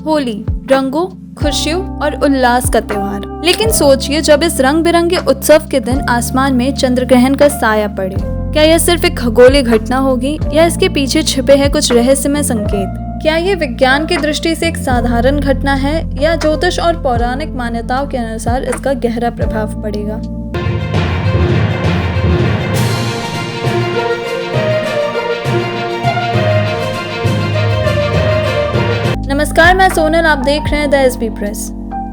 होली रंगों, खुशियों और उल्लास का त्योहार। लेकिन सोचिए, जब इस रंग बिरंगे उत्सव के दिन आसमान में चंद्र ग्रहण का साया पड़े, क्या यह सिर्फ एक खगोलीय घटना होगी या इसके पीछे छिपे हैं कुछ रहस्यमय संकेत? क्या ये विज्ञान की दृष्टि से एक साधारण घटना है या ज्योतिष और पौराणिक मान्यताओं के अनुसार इसका गहरा प्रभाव पड़ेगा? नमस्कार, मैं सोनल, आप देख रहे हैं द एसबी प्रेस।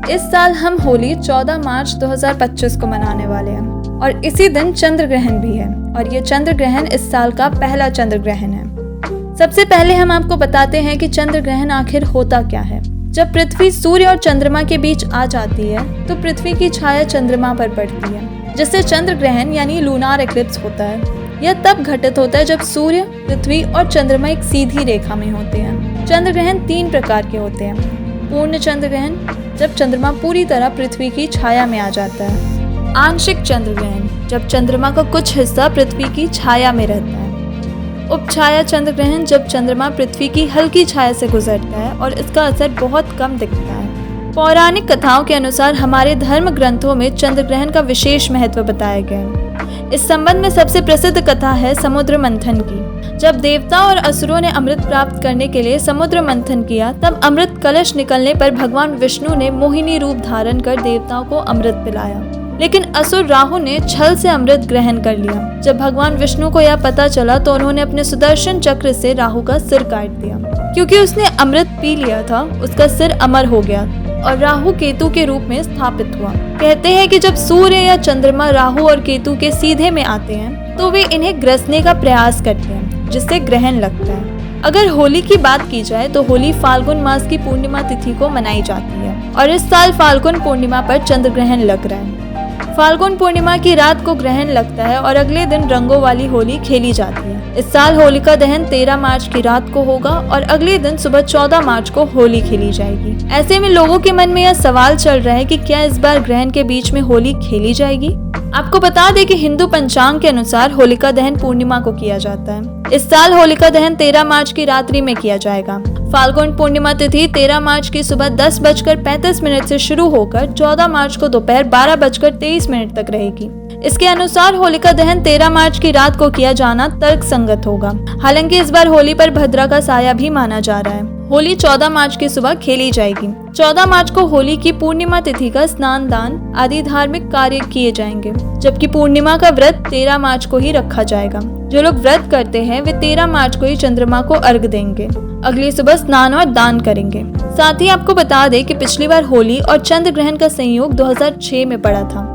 इस साल हम होली 14 मार्च 2025 को मनाने वाले हैं और इसी दिन चंद्र ग्रहण भी है और ये चंद्र ग्रहण इस साल का पहला चंद्र ग्रहण है। सबसे पहले हम आपको बताते हैं कि चंद्र ग्रहण आखिर होता क्या है। जब पृथ्वी सूर्य और चंद्रमा के बीच आ जाती है तो पृथ्वी की छाया चंद्रमा पर पड़ती है, जिससे चंद्र ग्रहण यानी लूनार एक्लिप्स होता है। यह तब घटित होता है जब सूर्य, पृथ्वी और चंद्रमा एक सीधी रेखा में होते हैं। चंद्र ग्रहण 3 प्रकार के होते हैं। पूर्ण चंद्र ग्रहण, जब चंद्रमा पूरी तरह पृथ्वी की छाया में आ जाता है। आंशिक चंद्र ग्रहण, जब चंद्रमा का कुछ हिस्सा पृथ्वी की छाया में रहता है। उपछाया चंद्र ग्रहण, जब चंद्रमा पृथ्वी की हल्की छाया से गुजरता है और इसका असर बहुत कम दिखता है। पौराणिक कथाओं के अनुसार हमारे धर्म ग्रंथों में चंद्र ग्रहण का विशेष महत्व बताया गया है। इस संबंध में सबसे प्रसिद्ध कथा है समुद्र मंथन की। जब देवता और असुरों ने अमृत प्राप्त करने के लिए समुद्र मंथन किया, तब अमृत कलश निकलने पर भगवान विष्णु ने मोहिनी रूप धारण कर देवताओं को अमृत पिलाया। लेकिन असुर राहु ने छल से अमृत ग्रहण कर लिया। जब भगवान विष्णु को यह पता चला तो उन्होंने अपने सुदर्शन चक्र से राहु का सिर काट दिया। क्योंकि उसने अमृत पी लिया था, उसका सिर अमर हो गया और राहु केतु के रूप में स्थापित हुआ। कहते हैं कि जब सूर्य या चंद्रमा राहु और केतु के सीधे में आते हैं तो वे इन्हें ग्रसने का प्रयास करते हैं, जिससे ग्रहण लगता है। अगर होली की बात की जाए तो होली फाल्गुन मास की पूर्णिमा तिथि को मनाई जाती है और इस साल फाल्गुन पूर्णिमा पर चंद्र ग्रहण लग रहा है। फाल्गुन पूर्णिमा की रात को ग्रहण लगता है और अगले दिन रंगों वाली होली खेली जाती है। इस साल होलिका दहन 13 मार्च की रात को होगा और अगले दिन सुबह 14 मार्च को होली खेली जाएगी। ऐसे में लोगों के मन में यह सवाल चल रहा है कि क्या इस बार ग्रहण के बीच में होली खेली जाएगी। आपको बता दें कि हिंदू पंचांग के अनुसार होलिका दहन पूर्णिमा को किया जाता है। इस साल होलिका दहन 13 मार्च की रात्रि में किया जाएगा। फाल्गुन पूर्णिमा तिथि 13 मार्च की सुबह 10:35 से शुरू होकर 14 मार्च को दोपहर 12:23 तक रहेगी। इसके अनुसार होलिका दहन 13 मार्च की रात को किया जाना तर्क संगत होगा। हालांकि इस बार होली पर भद्रा का साया भी माना जा रहा है। होली 14 मार्च की सुबह खेली जाएगी। 14 मार्च को होली की पूर्णिमा तिथि का स्नान दान आदि धार्मिक कार्य किए जाएंगे, जबकि पूर्णिमा का व्रत 13 मार्च को ही रखा जाएगा। जो लोग व्रत करते हैं वे 13 मार्च को ही चंद्रमा को अर्घ्य देंगे। अगली सुबह स्नान और दान करेंगे। साथ ही आपको बता दें कि पिछली बार होली और चंद्र ग्रहण का संयोग 2006 में पड़ा था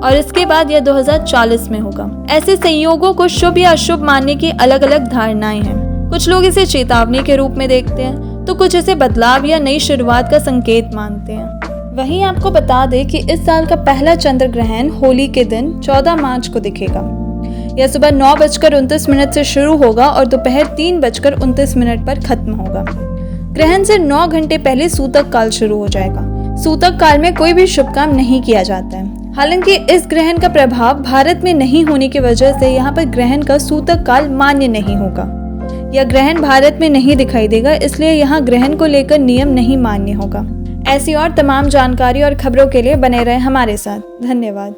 और इसके बाद यह 2040 में होगा। ऐसे संयोगों को शुभ या अशुभ मानने की अलग अलग धारणाएं हैं। कुछ लोग इसे चेतावनी के रूप में देखते हैं तो कुछ इसे बदलाव या नई शुरुआत का संकेत मानते हैं। वहीं आपको बता दें कि इस साल का पहला चंद्र ग्रहण होली के दिन 14 मार्च को दिखेगा। यह सुबह 9:29 से शुरू होगा और दोपहर 3:29 पर खत्म होगा। ग्रहण से 9 घंटे पहले सूतक काल शुरू हो जाएगा। सूतक काल में कोई भी शुभ काम नहीं किया जाता है। हालांकि इस ग्रहण का प्रभाव भारत में नहीं होने की वजह से यहाँ पर ग्रहण का सूतक काल मान्य नहीं होगा। यह ग्रहण भारत में नहीं दिखाई देगा, इसलिए यहाँ ग्रहण को लेकर नियम नहीं मान्य होगा। ऐसी और तमाम जानकारी और खबरों के लिए बने रहें हमारे साथ। धन्यवाद।